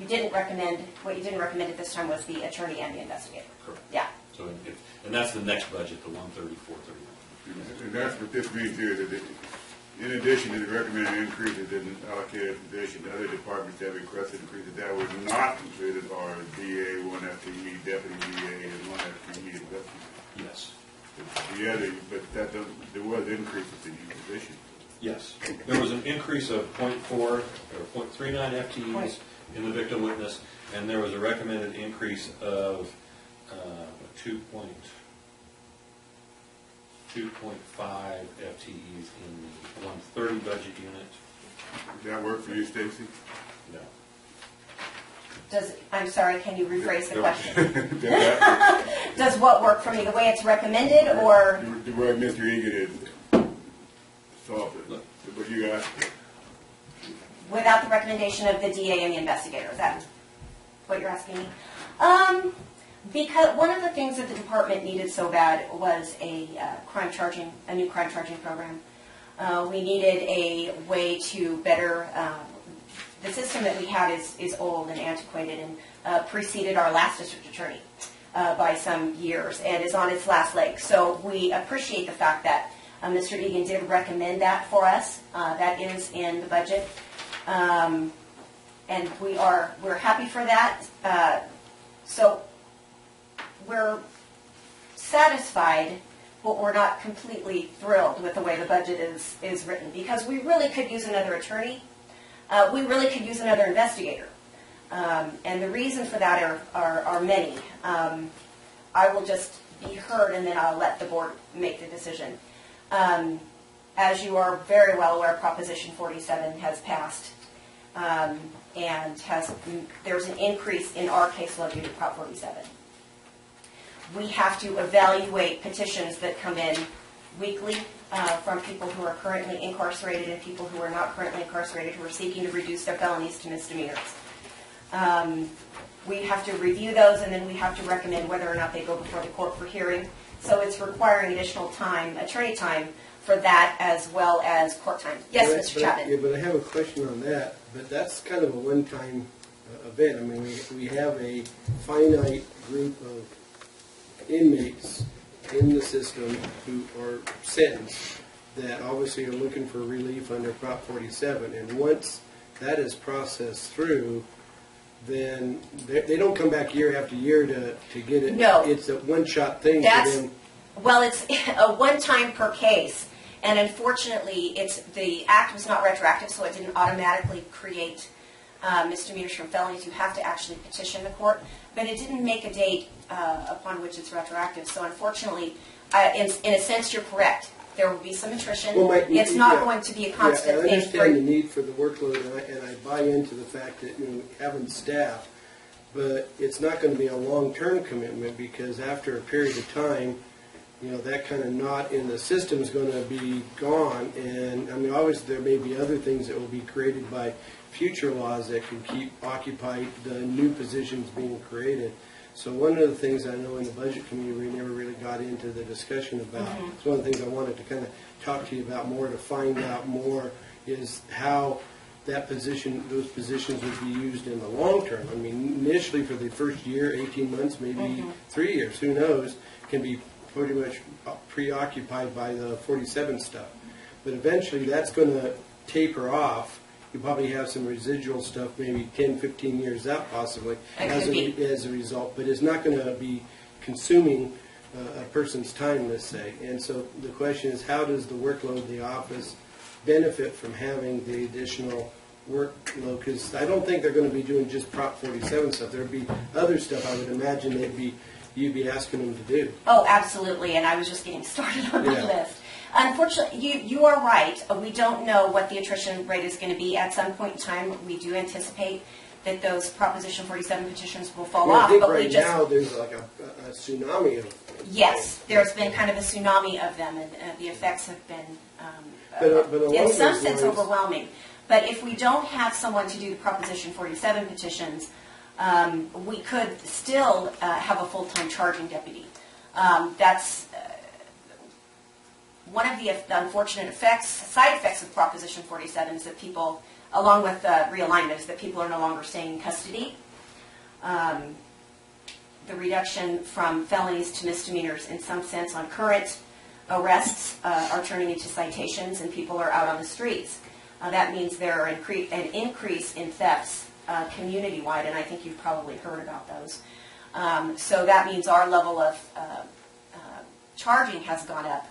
you didn't recommend, what you didn't recommend at this time was the attorney and the investigator. Correct. Yeah. So, and that's the next budget, the 134.31. And that's what this means here, that in addition to the recommended increase that didn't allocate in addition to other departments that requested increases, that was not included are DA, 1 FTE, deputy DA, and 1 FTE investigator. Yes. The other, but that doesn't, there was increases in each position. Yes. There was an increase of 0.4 or 0.39 FTEs in the victim witness, and there was a recommended increase of 2.5 FTEs in the 130 budget unit. Does that work for you, Stacy? No. I'm sorry, can you rephrase the question? Does Does what work for me? The way it's recommended, or? the way Mr. Egan is solved it. What you got? Without the recommendation of the DA and the investigator, is that what you're asking me? Because one of the things that the department needed so bad was a new crime charging program. We needed a way to better, the system that we had is old and antiquated and preceded our last district attorney by some years and is on its last leg. So we appreciate the fact that Mr. Egan did recommend that for us. That is in the budget. And we're happy for that. So we're satisfied, but we're not completely thrilled with the way the budget is written, because we really could use another attorney. We really could use another investigator. And the reason for that are many. I will just be heard, and then I'll let the board make the decision. As you are very well aware, Proposition 47 has passed, and there's an increase in our caseload due to Prop 47. We have to evaluate petitions that come in weekly from people who are currently incarcerated and people who are not currently incarcerated who are seeking to reduce their felonies to misdemeanors. We have to review those, and then we have to recommend whether or not they go before the court for hearing. So it's requiring additional time, attorney time, for that as well as court time. Yes, Mr. Chapman. Yeah, but I have a question on that. But that's kind of a one-time event. I mean, we have a finite group of inmates in the system who are sentenced that obviously are looking for relief under Prop 47. And once that is processed through, then they don't come back year after year to get it. No. It's a one-shot thing for them. Well, it's a one-time per case. And unfortunately, the act was not retroactive, so it didn't automatically create misdemeanors from felonies. You have to actually petition the court. But it didn't make a date upon which it's retroactive. So unfortunately, in a sense, you're correct. There will be some attrition. Well, it's not going to be a constant thing. I understand the need for the workload, and I buy into the fact that having staff, but it's not going to be a long-term commitment, because after a period of time, that kind of knot in the system is going to be gone. And I mean, obviously, there may be other things that will be created by future laws that can keep occupied the new positions being created. So one of the things I know in the budget committee we never really got into the discussion about, it's one of the things I wanted to kind of talk to you about more, to find out more, is how that position, those positions would be used in the long term. I mean, initially for the first year, 18 months, maybe 3 years, who knows, can be pretty much preoccupied by the 47 stuff. But eventually that's going to taper off. You probably have some residual stuff, maybe 10, 15 years out possibly as a result. But it's not going to be consuming a person's time, let's say. And so the question is, how does the workload of the office benefit from having the additional workload? Because I don't think they're going to be doing just Prop 47 stuff. There would be other stuff I would imagine you'd be asking them to do. Oh, absolutely. And I was just getting started on my list. Unfortunately, you are right. We don't know what the attrition rate is going to be. At some point in time, we do anticipate that those Proposition 47 petitions will fall off. I think but now there's like a tsunami of them. Yes, there's been kind of a tsunami of them, and the effects have been, but in some sense, overwhelming. But if we don't have someone to do the Proposition 47 petitions, we could still have a full-time charging deputy. That's one of the unfortunate side effects of Proposition 47 is that people along with realignment, is that people are no longer staying in custody. The reduction from felonies to misdemeanors, in some sense, on current arrests are turning into citations, and people are out on the streets. That means there are an increase in thefts community-wide, and I think you've probably heard about those. So that means our level of charging has gone up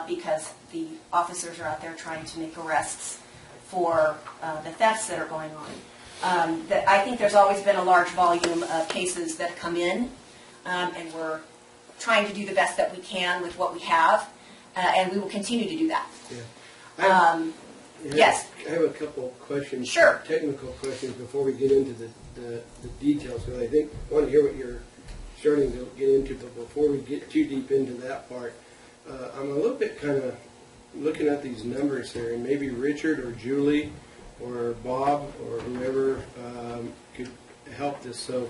because the officers are out there trying to make arrests for the thefts that are going on. I think there's always been a large volume of cases that come in, and we're trying to do the best that we can with what we have, and we will continue to do that. Yeah. Yes. I have a couple questions. Sure. Technical questions before we get into the details, because I think I want to hear what you're starting to get into, but before we get too deep into that part, I'm a little bit kind of looking at these numbers here, and maybe Richard or Julie or Bob or whoever could help this. So,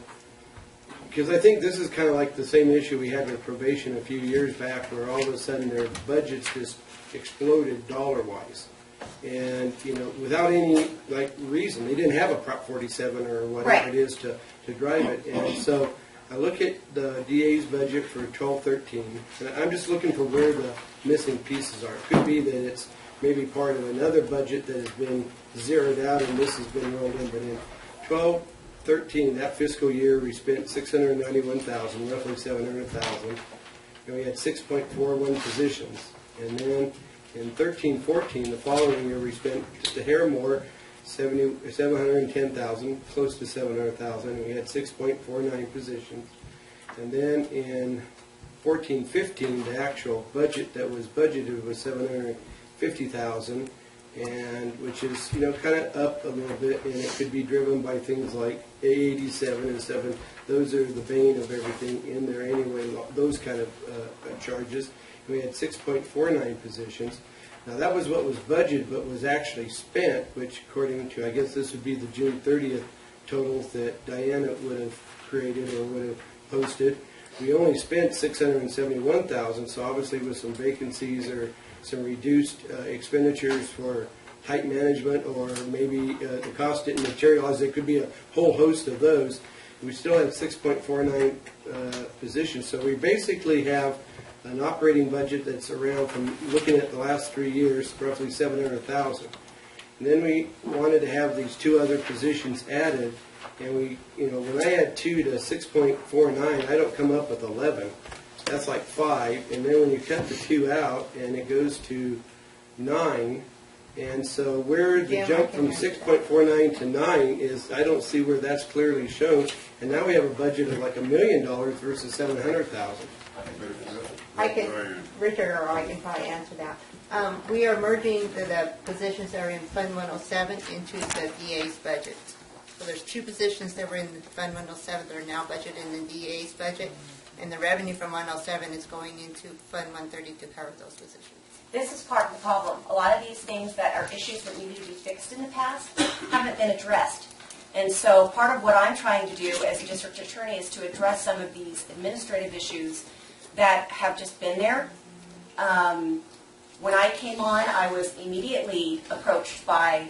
because I think this is kind of like the same issue we had with probation a few years back, where all of a sudden their budgets just exploded dollar-wise. And, without any, reason. They didn't have a Prop 47 or whatever it is to drive it. And so I look at the DA's budget for 12-13, and I'm just looking for where the missing pieces are. It could be that it's maybe part of another budget that has been zeroed out and this has been rolled in. But in 12-13, that fiscal year, we spent $691,000, roughly $700,000, and we had 6.41 positions. And then in 13-14, the following year, we spent just a hair more, $710,000, close to $700,000, and we had 6.49 positions. And then in 14-15, the actual budget that was budgeted was $750,000, and which is kind of up a little bit, and it could be driven by things like A87 and 7. Those are the bane of everything in there anyway. Those kind of charges. We had 6.49 positions. Now that was what was budgeted, but was actually spent, which according to, I guess this would be the June 30th totals that Diana would have created or would have posted. We only spent $671,000, so obviously with some vacancies or some reduced expenditures for tight management, or maybe the cost didn't materialize. There could be a whole host of those. We still have 6.49 positions, so we basically have an operating budget that's around, from looking at the last 3 years, roughly $700,000. And then we wanted to have these two other positions added, and we, when I add 2 to 6.49, I don't come up with 11. That's like 5, and then when you cut the 2 out, and it goes to 9, and so where the jump from 6.49 to 9 is, I don't see where that's clearly shown, and now we have a budget of like $1 million versus $700,000. I can, Richard or I can probably answer that. We are merging the positions that are in Fund 107 into the DA's budget. So there's 2 positions that were in Fund 107 that are now budgeted in the DA's budget, and the revenue from 107 is going into Fund 130 to cover those positions. This is part of the problem. A lot of these things that are issues that needed to be fixed in the past haven't been addressed. And so part of what I'm trying to do as a district attorney is to address some of these administrative issues that have just been there. When I came on, I was immediately approached by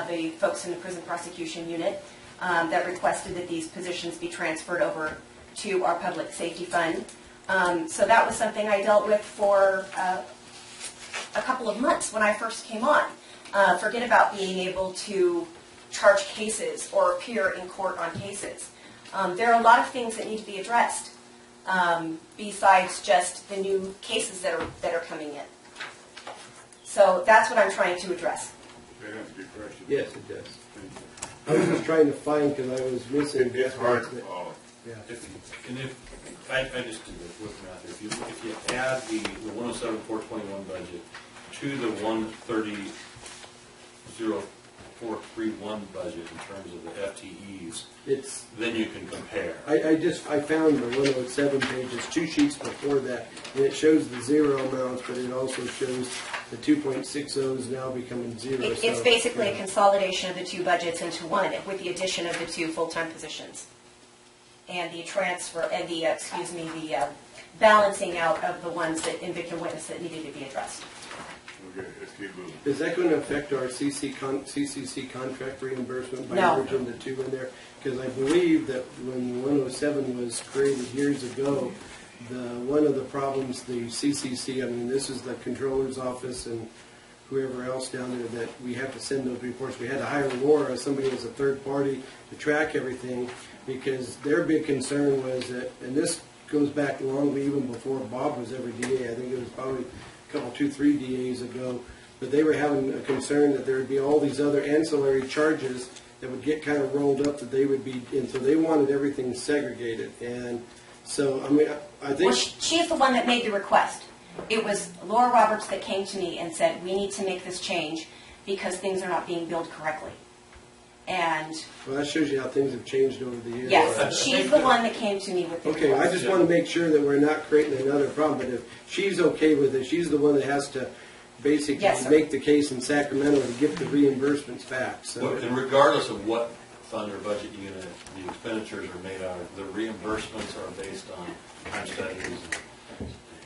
the folks in the prison prosecution unit that requested that these positions be transferred over to our public safety fund. So that was something I dealt with for a couple of months when I first came on. Forget about being able to charge cases or appear in court on cases. There are a lot of things that need to be addressed besides just the new cases that are coming in. So that's what I'm trying to address. That answers your question. Yes, it does. I was just trying to find, because I was missing. It's hard to follow. Yeah. If I just do the quick math here. If you add the 107,421 budget to the 130,041 budget in terms of the FTEs, then you can compare. I found the 107 page. It's 2 sheets before that, and it shows the zero amounts, but it also shows the 2.60s now becoming zero. It's basically a consolidation of the 2 budgets into one, with the addition of the 2 full-time positions, and the transfer, and the balancing out of the ones that in victim witness that needed to be addressed. Okay, let's keep moving. Is that going to affect our CCC contract reimbursement by No. merging the two in there? Because I believe that when 107 was created years ago, one of the problems the CCC, I mean, this is the controller's office and whoever else down there, that we have to send those reports. We had to hire Laura, somebody as a third party, to track everything, because their big concern was that, and this goes back long even before Bob was ever DA, I think it was probably a couple, 2-3 DAs ago, but they were having a concern that there would be all these other ancillary charges that would get kind of rolled up that they would be, and so they wanted everything segregated. And so, I mean, I think... Well, she's the one that made the request. It was Laura Roberts that came to me and said, we need to make this change because things are not being billed correctly. And Well, that shows you how things have changed over the years. yes, she's the one that came to me with the Okay, I request. just want to make sure that we're not creating another problem, but if she's okay with it, she's the one that has to basically Yes, sir. make the case in Sacramento to get the reimbursements back, so. And regardless of what fund or budget unit the expenditures are made out of, the reimbursements are based on time studies.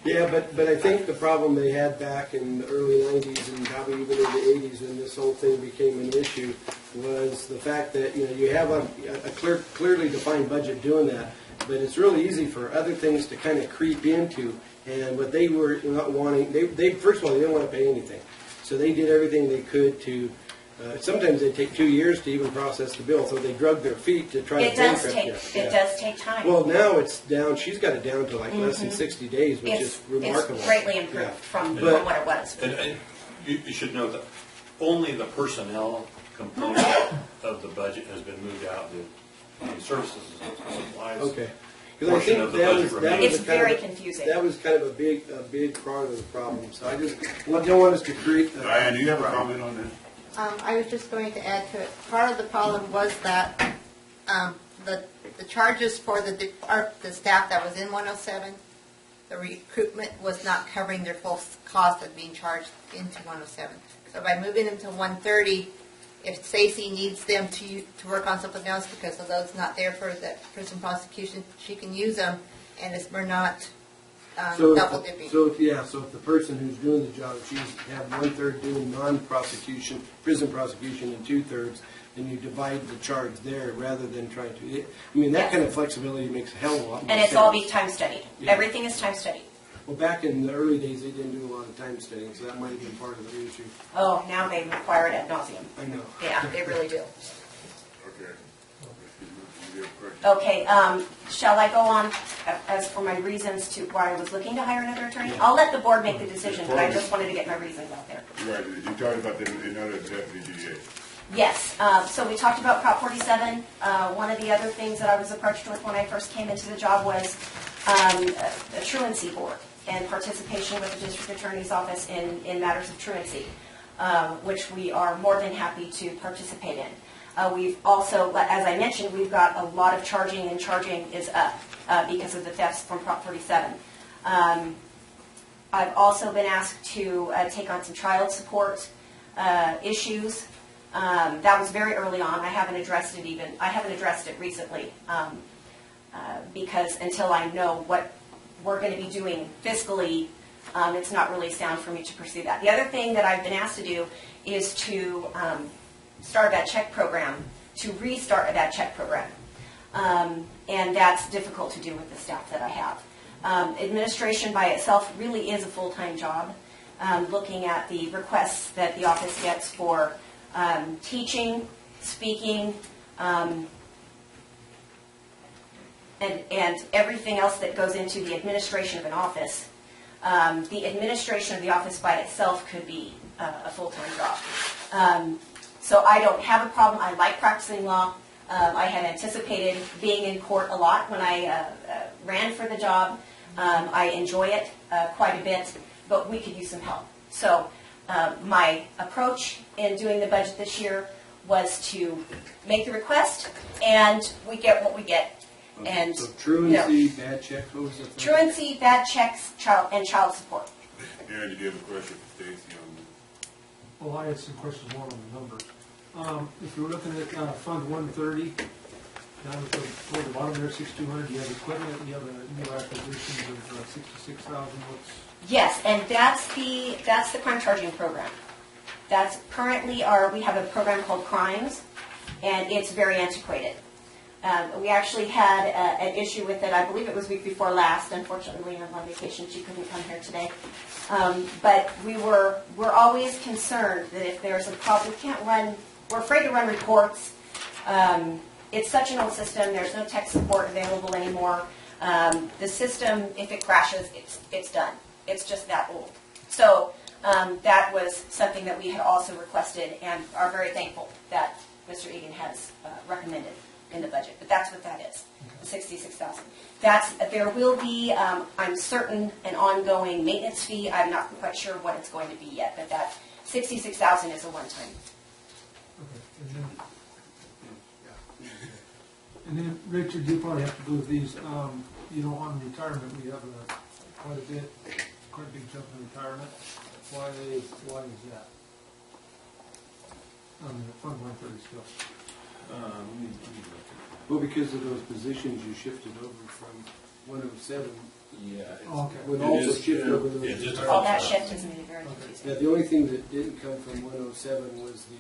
Yeah, but I think the problem they had back in the early 90s and probably even in the 80s when this whole thing became an issue was the fact that, you know, you have a clearly defined budget doing that, but it's really easy for other things to kind of creep into. And what they were not wanting, they first of all, they didn't want to pay anything. So they did everything they could to, sometimes it'd take 2 years to even process the bill, so they drug their feet to try to bankrupt you. It does take time. Well, now it's down, she's got it down to like less than 60 days, which is remarkable. It's greatly improved Yeah. from But- what it was. And you should know that only the personnel component of the budget has been moved out. The services and supplies. Okay. Because I Portion think of the that budget was, that remains. was It's a kind very of, confusing. that was kind of a big part of the problem. So I just don't want us to create. Diane, do you have a comment on this? I was just going to add to it, part of the problem was that the charges for the staff that was in 107, the recruitment was not covering their full cost of being charged into 107. So by moving them to 130, if Stacy needs them to work on something else because of those not there for the prison prosecution, she can use them, and we're not double dipping. So if the person who's doing the job, she's have 1/3 doing non-prosecution, prison prosecution, and 2/3, then you divide the charge there rather than trying to. I mean, that Yes. kind of flexibility makes a hell of a lot more And it's sense. all be time studied. Yeah. Everything is time studied. Well, back in the early days, they didn't do a lot of time studying, so that might have been part of the issue. Oh, now they require it ad nauseum. I know. Yeah, they really do. Okay. You have a question? Okay, shall I go on as for my reasons to why I was looking to hire another attorney? I'll let the board make the decision, but I just wanted to get my reasons out there. Right, you talked about another deputy DA. Yes, so we talked about Prop 47. One of the other things that I was approached with when I first came into the job was a truancy board and participation with the district attorney's office in matters of truancy, which we are more than happy to participate in. We've also, as I mentioned, we've got a lot of charging, and charging is up because of the thefts from Prop 47. I've also been asked to take on some child support issues. That was very early on. I haven't addressed it recently because until I know what we're going to be doing fiscally, it's not really sound for me to pursue that. The other thing that I've been asked to do is to start that check program, to restart that check program. And that's difficult to do with the staff that I have. Administration by itself really is a full-time job. Looking at the requests that the office gets for teaching, speaking, and everything else that goes into the administration of an office. The administration of the office by itself could be a full-time job. So I don't have a problem. I like practicing law. I had anticipated being in court a lot when I ran for the job. I enjoy it quite a bit, but we could use some help. So my approach in doing the budget this year was to make the request, and we get what we get. And So truancy, bad checks, what was the thing? truancy, bad checks, and child support. Aaron, did you have a question for Stacy on Well, I had some questions more on the numbers. If you're looking at Fund 130, Down at the, toward the bottom there, 6,200, you have equipment, you have a new acquisition of 66,000, what's? Yes, and that's the crime charging program. That's currently we have a program called Crimes, and it's very antiquated. We actually had an issue with it, I believe it was week before last. Unfortunately, I'm on vacation, she couldn't come here today. But we're always concerned that if there's a problem, we're afraid to run reports. It's such an old system, there's no tech support available anymore. The system, if it crashes, it's done. It's just that old. So that was something that we had also requested and are very thankful that Mr. Egan has recommended in the budget. But that's what that is, the $66,000. There will be, I'm certain, an ongoing maintenance fee. I'm not quite sure what it's going to be yet, but that $66,000 is a one-time. Okay, and then, Richard, you probably have to go with these. You know, on retirement, we have quite a big jump in retirement. Why is that? Fund 130 still. Let me look at Well, because of those positions you shifted over from 107, that. Yeah. Okay. would It also is, shift over those. it's just a All that function. shift has made it very confusing. Yeah, the only thing that didn't come from 107 was the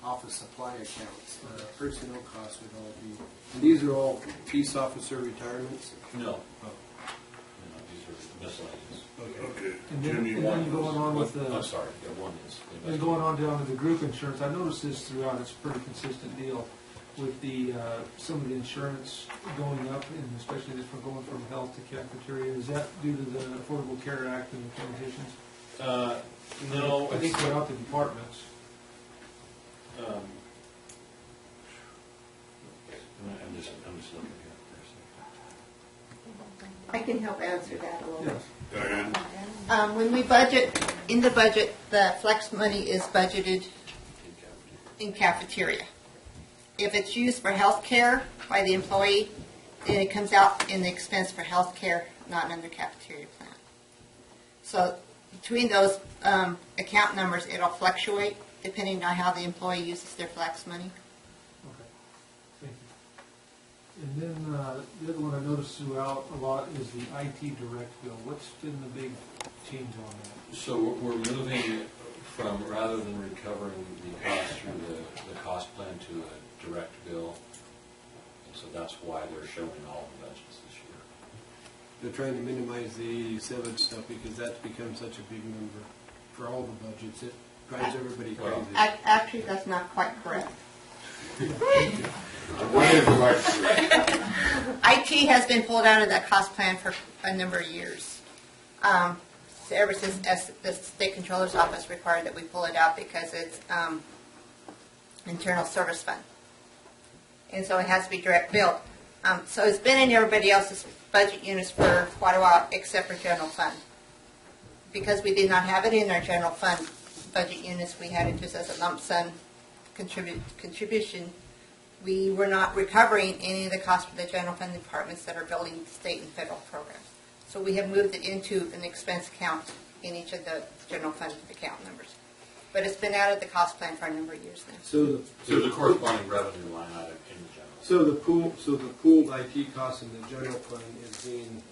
office supply accounts. Personnel costs would all be, and these are all peace officer retirements. No. No, these are miscellaneous. Okay. And Jim, you then want going on with the. I'm sorry, yeah, one is. And going on down to the group insurance, I noticed this throughout, it's a pretty consistent deal with some of the insurance going up, and especially if we're going from health to cafeteria. Is that due to the Affordable Care Act and the transitions? No, I think throughout the departments. I'm just looking here for a second. I can help answer that a little bit. Yes. Diane? When we budget, in the budget, the flex money is budgeted in cafeteria. If it's used for health care by the employee, then it comes out in the expense for health care, not under cafeteria plan. So between those account numbers, it'll fluctuate depending on how the employee uses their flex money. Okay, thank you. And then the other one I noticed throughout a lot is the IT direct bill. What's been the big change on that? So we're moving from, rather than recovering the cost through the cost plan to a direct bill. And so that's why they're showing all the budgets this year. They're trying to minimize the 87 stuff because that's become such a big number for all the budgets. It drives everybody crazy. Well, Actually, that's not quite correct. What is the right? IT has been pulled out of that cost plan for a number of years. So ever since the state controller's office required that we pull it out because it's internal service fund. And so it has to be direct billed. So it's been in everybody else's budget units for quite a while except for general fund. Because we did not have it in our general fund budget units, we had it just as a lump sum contribution. We were not recovering any of the costs for the general fund departments that are building state and federal programs. So we have moved it into an expense account in each of the general fund account numbers. But it's been out of the cost plan for a number of years now. So the corresponding revenue line item in the general. So the pooled IT costs in the general fund is being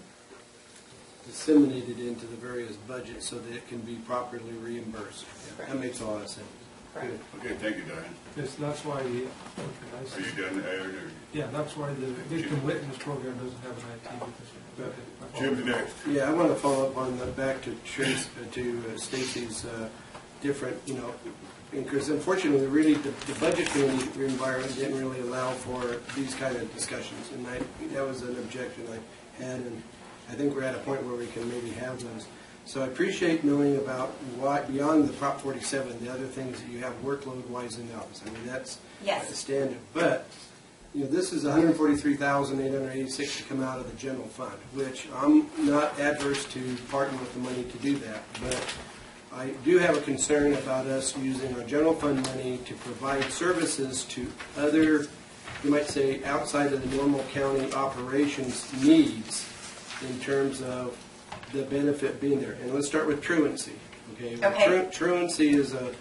disseminated into the various budgets so that it can be properly reimbursed. That makes a lot of sense. Correct. Okay, thank you, Diane. Yes, that's why the, Are you done, Aaron? yeah, that's why the victim witness program doesn't have an IT because. Jim's next. Yeah, I want to follow up on back to Stacy's different, because unfortunately, really, the budget committee environment didn't really allow for these kind of discussions, and that was an objection I had, and I think we're at a point where we can maybe have those. So I appreciate knowing about why, beyond the Prop 47, the other things that you have workload-wise in the office. I mean, that's Yes. a standard. But, this is $143,886 to come out of the general fund, which I'm not adverse to parting with the money to do that. But I do have a concern about us using our general fund money to provide services to other, you might say, outside of the normal county operations needs in terms of the benefit being there. And let's start with truancy. Okay. Okay. Truancy is a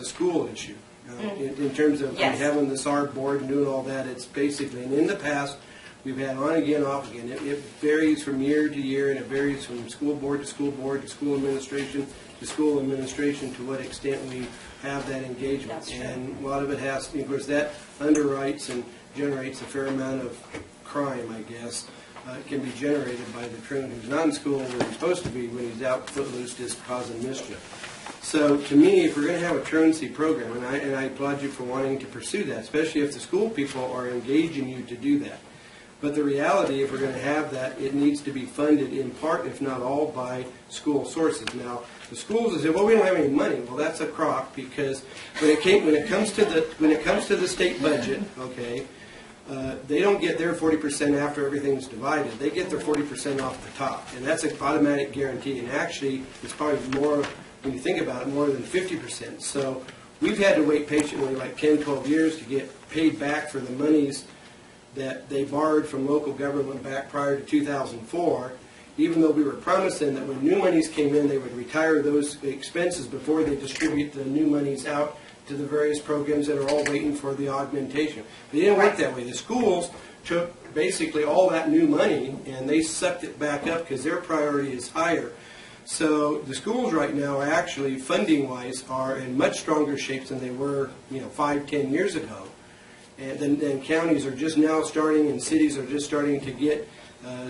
school issue, In terms of Yes. having the SAR board and doing all that, it's basically, and in the past, we've had on again, off again. It varies from year to year, and it varies from school board to school board to school administration to what extent we have that engagement. That's true. And a lot of it has, of course, that underwrites and generates a fair amount of crime, I guess. Can be generated by the truant who's not in school where he's supposed to be when he's out footloose just causing mischief. So to me, if we're going to have a truancy program, and I applaud you for wanting to pursue that, especially if the school people are engaging you to do that. But the reality, if we're going to have that, it needs to be funded in part, if not all, by school sources. Now, the schools will say, "Well, we don't have any money." Well, that's a crock, because when it comes to the state budget, okay, they don't get their 40% after everything's divided. They get their 40% off the top, and that's an automatic guarantee. And actually, it's probably more, when you think about it, more than 50%. So we've had to wait patiently like 10, 12 years to get paid back for the monies that they borrowed from local government back prior to 2004, even though we were promising that when new monies came in, they would retire those expenses before they distribute the new monies out to the various programs that are all waiting for the augmentation. But it didn't work that way. The schools took basically all that new money and they sucked it back up because their priority is higher. So the schools right now are actually, funding-wise, are in much stronger shape than they were, 5, 10 years ago. And then counties are just now starting, and cities are just starting to get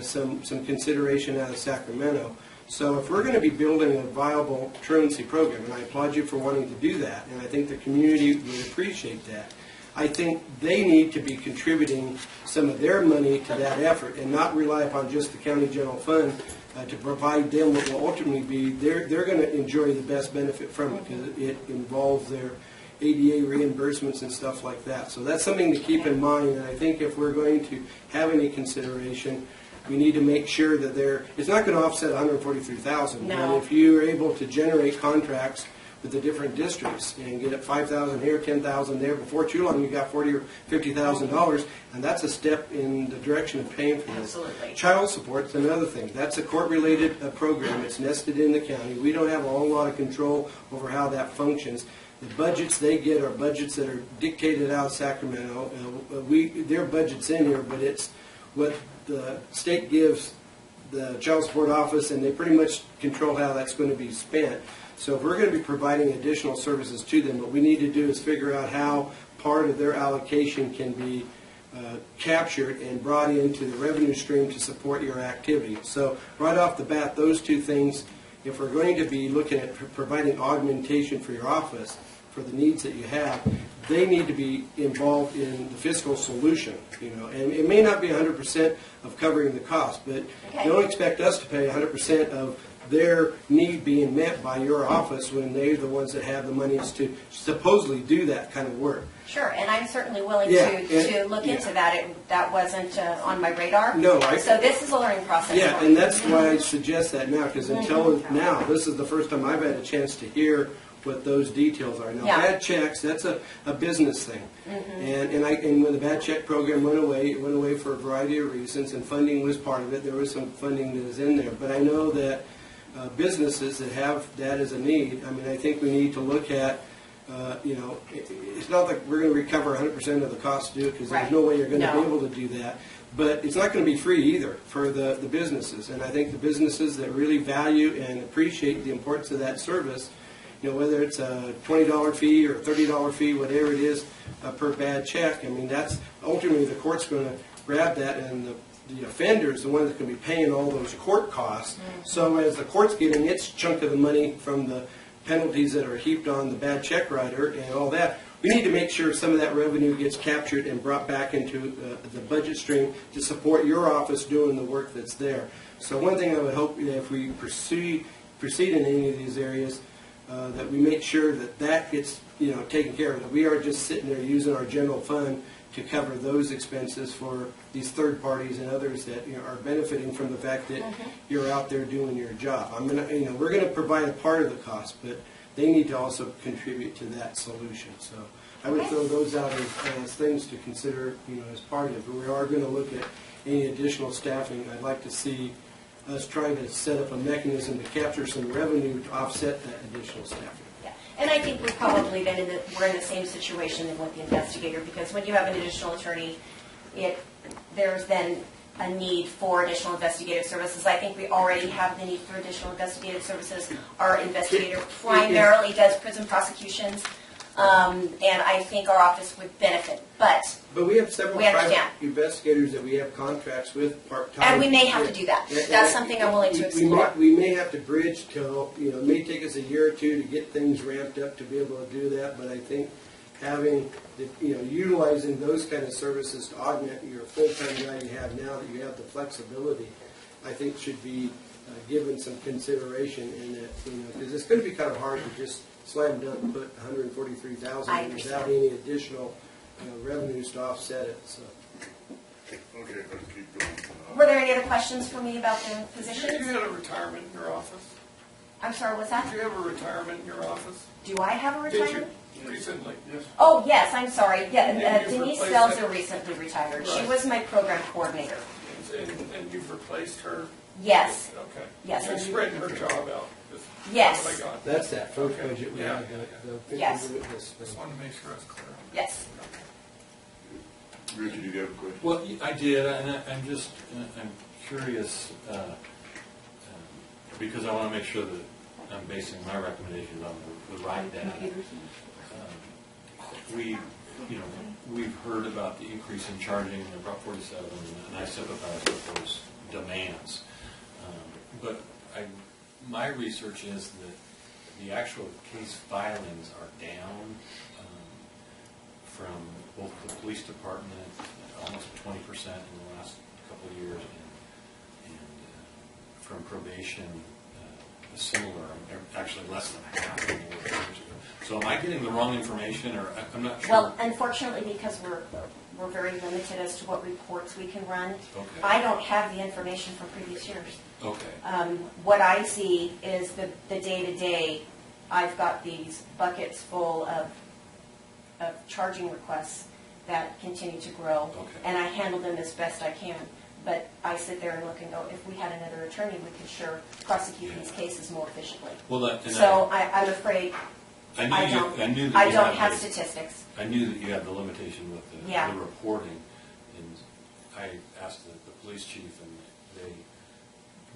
some consideration out of Sacramento. So if we're going to be building a viable truancy program, and I applaud you for wanting to do that, and I think the community would appreciate that, I think they need to be contributing some of their money to that effort and not rely upon just the county general fund to provide them what will ultimately be, they're going to enjoy the best benefit from it because it involves their ADA reimbursements and stuff like that. So that's something to keep in mind, and I think if we're going to have any consideration, we need to make sure that it's not going to offset $143,000. No. But if you're able to generate contracts with the different districts and get it $5,000 here, $10,000 there, before too long you got $40,000 or $50,000, and that's a step in the direction of paying for this. Absolutely. Child support's another thing. That's a court-related program. It's nested in the county. We don't have a whole lot of control over how that functions. The budgets they get are budgets that are dictated out of Sacramento. Their budget's in here, but it's what the state gives the child support office, and they pretty much control how that's going to be spent. So if we're going to be providing additional services to them, what we need to do is figure out how part of their allocation can be captured and brought into the revenue stream to support your activity. So right off the bat, those two things, if we're going to be looking at providing augmentation for your office, for the needs that you have, they need to be involved in the fiscal solution, and it may not be 100% of covering the cost, but don't expect us to pay 100% of their need being met by your office when they're the ones that have the monies to supposedly do that kind of work. Sure, and I'm certainly willing Yeah, to look into that. That wasn't on my radar. No, so this is a learning process. Yeah, and that's why I suggest that now, because until now, this is the first time I've had a chance to hear what those details are. Now, bad checks, that's a business thing. And when the bad check program went away, it went away for a variety of reasons, and funding was part of it. There was some funding that is in there. But I know that businesses that have that as a need, I think we need to look at, it's not like we're going to recover 100% of the cost to do it, because there's no way you're going to be able to do that. But it's not going to be free either for the businesses. And I think the businesses that really value and appreciate the importance of that service, whether it's a $20 fee or a $30 fee, whatever it is per bad check, that's ultimately the court's going to grab that, and the offender is the one that's going to be paying all those court costs. So as the court's getting its chunk of the money from the penalties that are heaped on the bad check writer and all that, we need to make sure some of that revenue gets captured and brought back into the budget stream to support your office doing the work that's there. So one thing I would hope, if we proceed in any of these areas, that we make sure that gets taken care of. That we are just sitting there using our general fund to cover those expenses for these third parties and others that are benefiting from the fact that you're out there doing your job. We're going to provide a part of the cost, but they need to also contribute to that solution. So I would throw those out as things to consider, as part of it. But we are going to look at any additional staffing. I'd like to see us trying to set up a mechanism to capture some revenue to offset that additional staffing. Yeah. And I think we've probably been we're in the same situation with the investigator, because when you have an additional attorney, there's then a need for additional investigative services. I think we already have the need for additional investigative services. Our investigator primarily does prison prosecutions, and I think our office would benefit. But we have several we understand. private investigators that we have contracts with part-time. And we may have to do that. That's something I'm willing to explore. We may have to bridge till, it may take us a year or two to get things ramped up to be able to do that, but I think having, utilizing those kind of services to augment your full-time guy you have now, that you have the flexibility, I think should be given some consideration in that, because it's going to be kind of hard to just slam dunk put $143,000 without any additional revenues to offset it. So. Okay, let's keep going. Were there any other questions for me about the Did positions? you have a retirement in your office? I'm sorry, what's that? Did you have a retirement in your office? Do I have a Did retirement? you recently? Yes. Oh, yes, I'm sorry. Yeah, And you've Denise replaced Stelzer it. recently retired. She Right. was my program coordinator. And you've replaced her? Yes. Okay. Yes, You're and you- spreading her job out. Yes. That's what I got. That's that folks Okay. budget we Yeah. have. The Yes. witness. Just wanted to make sure I was clear. Yes. Richard, did you have a question? Well, I did, and I'm curious, because I want to make sure that I'm basing my recommendations on the right data. We've heard about the increase in charging in Prop 47, and I sympathize with those demands. But my research is that the actual case filings are down from both the police department, almost 20% in the last couple of years, and from probation, similar, actually less than half of what years ago. So am I getting the wrong information, or I'm not sure? Well, unfortunately, because we're very limited as to what reports we can run, Okay. I don't have the information from previous years. Okay. What I see is the day-to-day. I've got these buckets full of charging requests that continue to grow, Okay. and I handle them as best I can. But I sit there and look and go, if we had another attorney, we could sure prosecute these cases more efficiently. Well, So I'm afraid I don't have statistics. I knew that you had the limitation with the Yeah. reporting, and I asked the police chief, and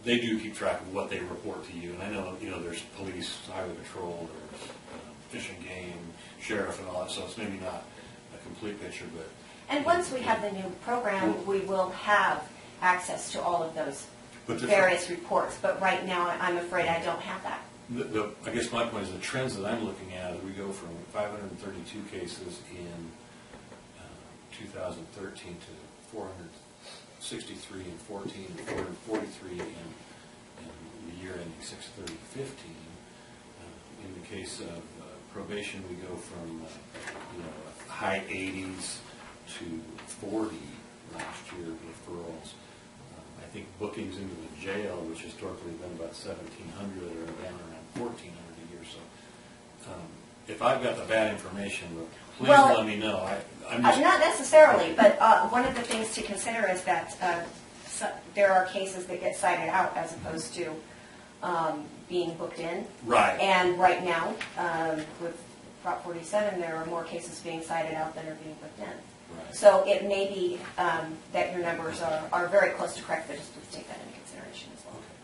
they do keep track of what they report to you. And I know there's police, highway patrol, there's fish and game, sheriff, and all that. So it's maybe not a complete picture, but. And once we have the new program, we will have access to all of those But the- various reports. But right now, I'm afraid I don't have that. I guess my point is the trends that I'm looking at, we go from 532 cases in 2013 to 463 in 14, 443 in the year ending 6/30/15. In the case of probation, we go from high 80s to 40 last year referrals. I think bookings into the jail, which historically have been about 1,700, are down around 1,400 a year. So if I've got the bad information, please let me know. I'm just Not necessarily, but one of the things to consider is that there are cases that get cited out as opposed to being booked in. right. And right now, with Prop 47, there are more cases being cited out than are being booked in. Right. So it may be that your numbers are very close to correct, but just please take that into consideration as well. Okay.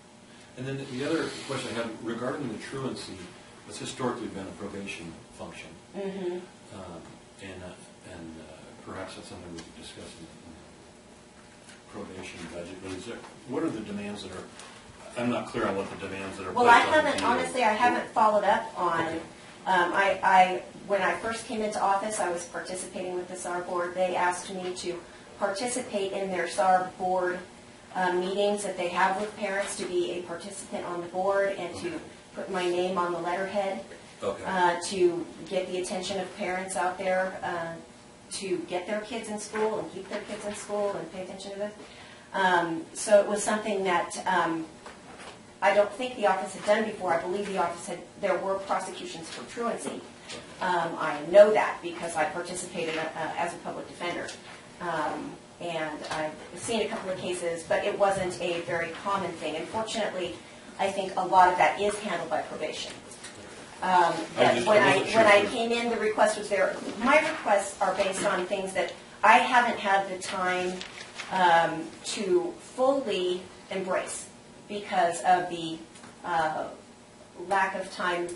And then the other question I have regarding the truancy, it's historically been a probation function. Mm-hmm. And perhaps that's something we could discuss in the probation budget. But what are the demands that are, I'm not clear on what the demands that are Well, placed I on the haven't, DA. honestly, I haven't followed up on, Okay. when I first came into office, I was participating with the SAR board. They asked me to participate in their SAR board meetings that they have with parents, to be a participant on the board and to put my name on the letterhead, Okay. to get the attention of parents out there, to get their kids in school and keep their kids in school and pay attention to this. So it was something that I don't think the office had done before. I believe the office there were prosecutions for truancy. I know that because I participated as a public defender. And I've seen a couple of cases, but it wasn't a very common thing. And fortunately, I think a lot of that is handled by probation. I wasn't sure when I if- came in, the request was there. My requests are based on things that I haven't had the time to fully embrace because of the lack of time.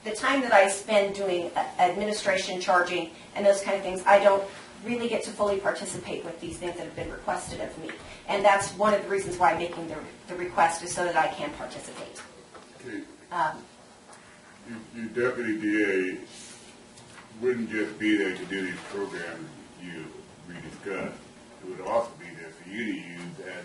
The time that I spend doing administration, charging, and those kind of things, I don't really get to fully participate with these things that have been requested of me. And that's one of the reasons why I'm making the request, is so that I can participate. Okay. Your deputy DA wouldn't just be there to do these programs you discussed. It would also